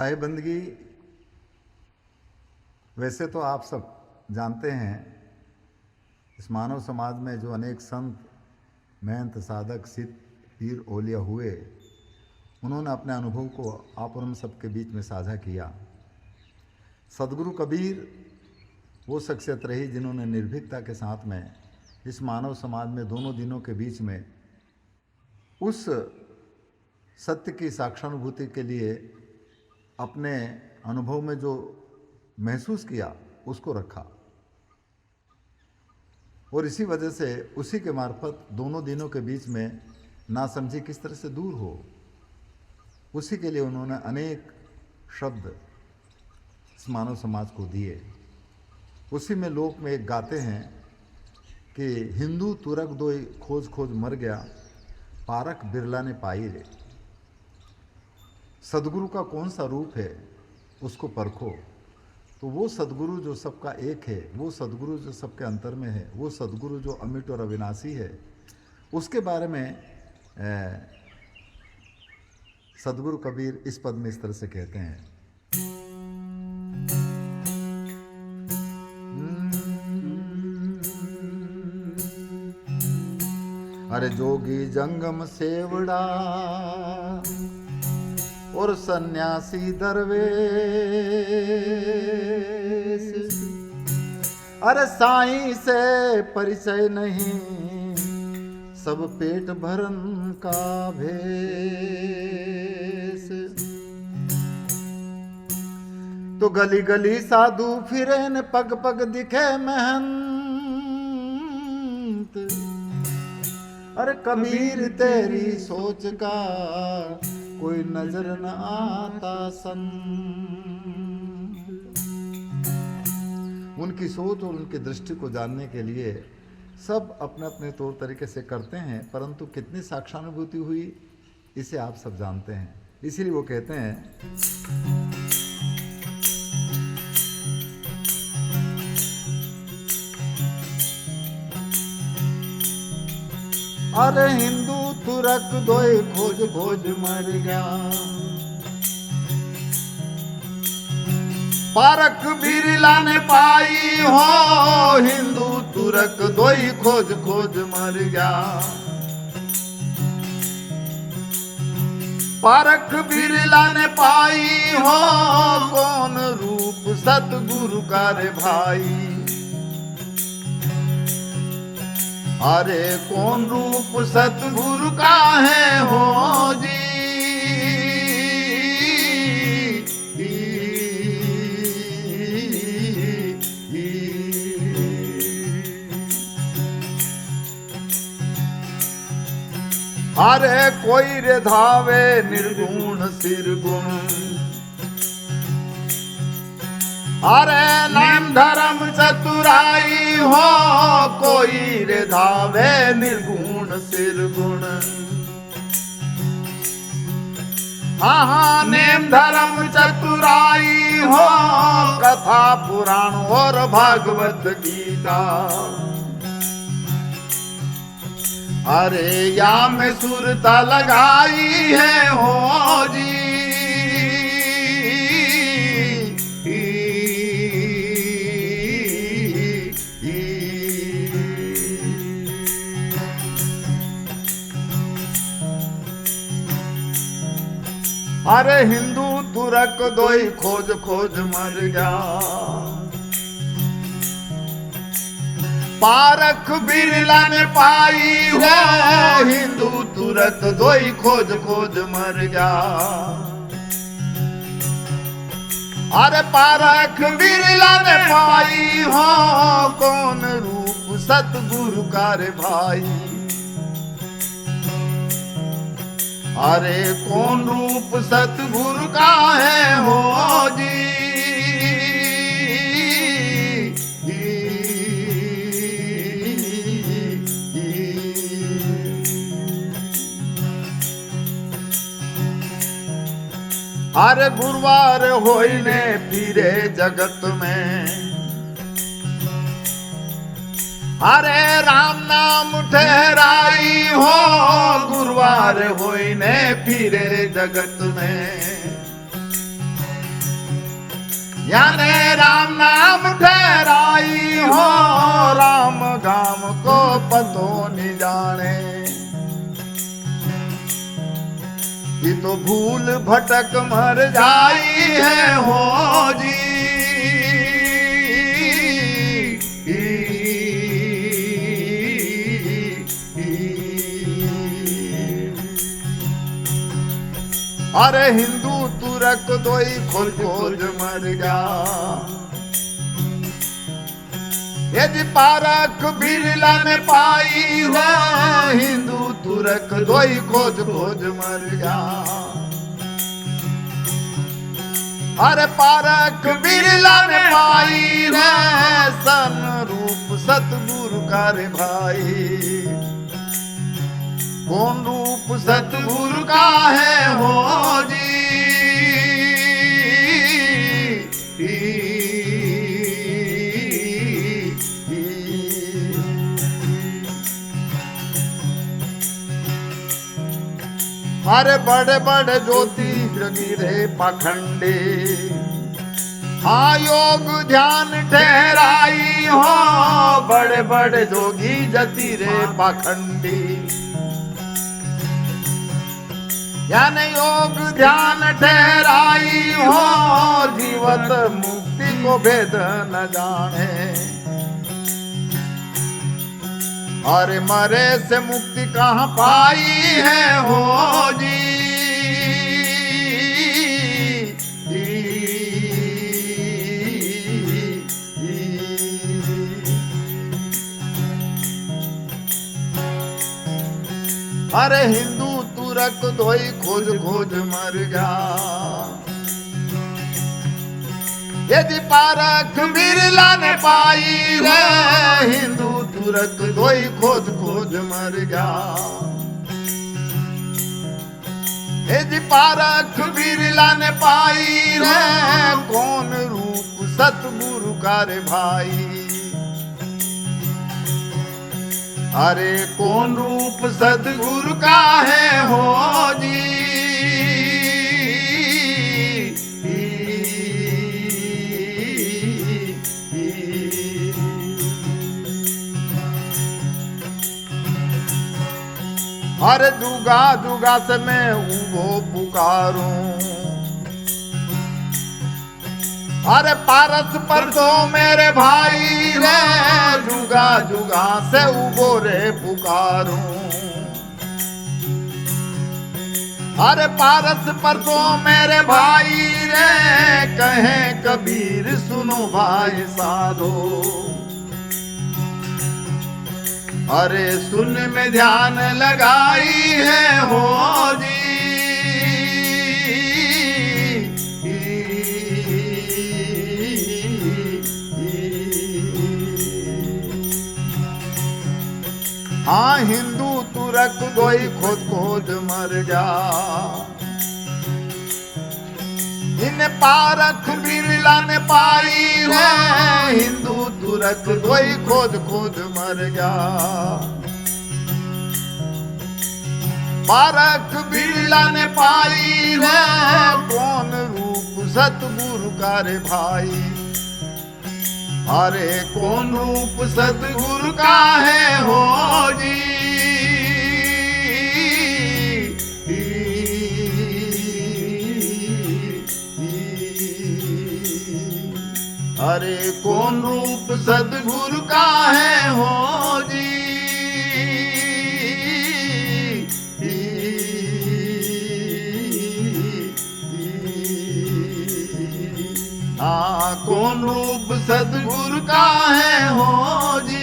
साहिब बंदगी वैसे तो आप सब जानते हैं, इस मानव समाज में जो अनेक संत, महंत, साधक, सिद्ध, पीर, औलिया हुए, उन्होंने अपने अनुभव को आप और हम सबके बीच में साझा किया। सदगुरु कबीर वो शख्सियत रही जिन्होंने निर्भीकता के साथ में इस मानव समाज में दोनों दिनों के बीच में उस सत्य की साक्षानुभूति के लिए अपने अनुभव में जो महसूस किया उसको रखा, और इसी वजह से उसी के मार्फत दोनों दिनों के बीच में नासमझी किस तरह से दूर हो, उसी के लिए उन्होंने अनेक शब्द इस मानव समाज को दिए। उसी में लोक में एक गाते हैं कि हिंदू तुरक दोई खोज खोज मर गया, पारक बिरला ने पाई रे। सदगुरु का कौन सा रूप है उसको परखो। तो वो सदगुरु जो सबका एक है, वो सदगुरु जो सबके अंतर में है, वो सदगुरु जो अमिट और अविनाशी है, उसके बारे में सदगुरु कबीर इस पद में इस तरह से कहते हैं। अरे जोगी जंगम सेवड़ा और सन्यासी दरवेश, अरे साईं से परिचय नहीं, सब पेट भरन का भेष। तो गली गली साधु फिरे न, पग पग दिखे महंत, अरे कबीर तेरी सोच का कोई नजर न आता संत। उनकी सोच और उनकी दृष्टि को जानने के लिए सब अपने अपने तौर तरीके से करते हैं, परंतु कितनी साक्षानुभूति हुई इसे आप सब जानते हैं। इसीलिए वो कहते हैं, अरे हिंदू तुरक दोई खोज खोज मर गया, पारक बिरला ने पाई हो, हिंदू तुरक दोई खोज खोज मर गया। पारक बिरला ने पाई हो, कौन रूप सतगुरु का रे भाई। अरे कौन रूप सतगुरु का है हो जी। अरे कोई रे धावे निर्गुण सिरगुण, अरे नाम धर्म चतुराई हो, कोई रे धावे निर्गुण सिरगुण। हाँ हाँ नेम धर्म चतुराई हो, कथा पुराण और भागवत गीता। अरे या में सुरता लगाई है हो जी। अरे हिंदू तुरक दोई खोज खोज मर गया, पारक बिरला ने पाई है, हिंदू तुरक दोई खोज खोज मर गया। अरे पारक बिरला ने पाई हो, कौन रूप सतगुरु का रे भाई। अरे कौन रूप सतगुरु का है हो जी। अरे गुरुवार होइने फिरे जगत में, अरे राम नाम ठहराई हो, गुरुवार होइने फिरे जगत में। याने राम नाम ठहराई हो, राम गाम को पतो नहीं जाने। ये तो भूल भटक मर जाई है हो जी। अरे हिंदू तुरक दोई खोज खोज मर गया। यदि पारक बिरला ने पाई हो, हिंदू तुरक दोई खोज खोज मर गया। अरे पारक बिरला ने पाई है, सन रूप सतगुरु का रे भाई। कौन रूप सतगुरु का है हो जी। अरे बड़े बड़े ज्योति जगी रे पाखंडे, हाँ योग ध्यान ठहराई हो, बड़े बड़े जोगी जती रे पाखंडी। यानी योग ध्यान ठहराई हो, जीवत मुक्ति को भेद न जाने। अरे मरे से मुक्ति कहाँ पाई है हो जी। अरे हिंदू तुरक धोई खोज खोज मर गया। यदि पारक बिरला ने पाई रे, हिंदू तुरक धोई खोज खोज मर गया। यदि पारक बिरला ने पाई रे, कौन रूप सतगुरु का रे भाई। अरे कौन रूप सतगुरु का है हो जी। अरे जुगा जुगा से मैं वो पुकारूं। अरे पारस पर तो मेरे भाई रे, जुगा जुगा से उबो रे पुकारूं। अरे पारस पर तो मेरे भाई रे, कहे कबीर सुनो भाई साधो। अरे सुन में ध्यान लगाई है हो जी। हाँ हिंदू तुरक गोई खोज खोज मर जा। इन पारख बिरला ने पाई रे, हिंदू तुरक गोई खोज खोज मर जा। पारख बिरला ने पाई रे, कौन रूप सतगुरु का रे भाई। अरे कौन रूप सतगुरु का है हो जी। अरे कौन रूप सतगुरु का है हो जी। हाँ कौन रूप सतगुरु का है हो जी।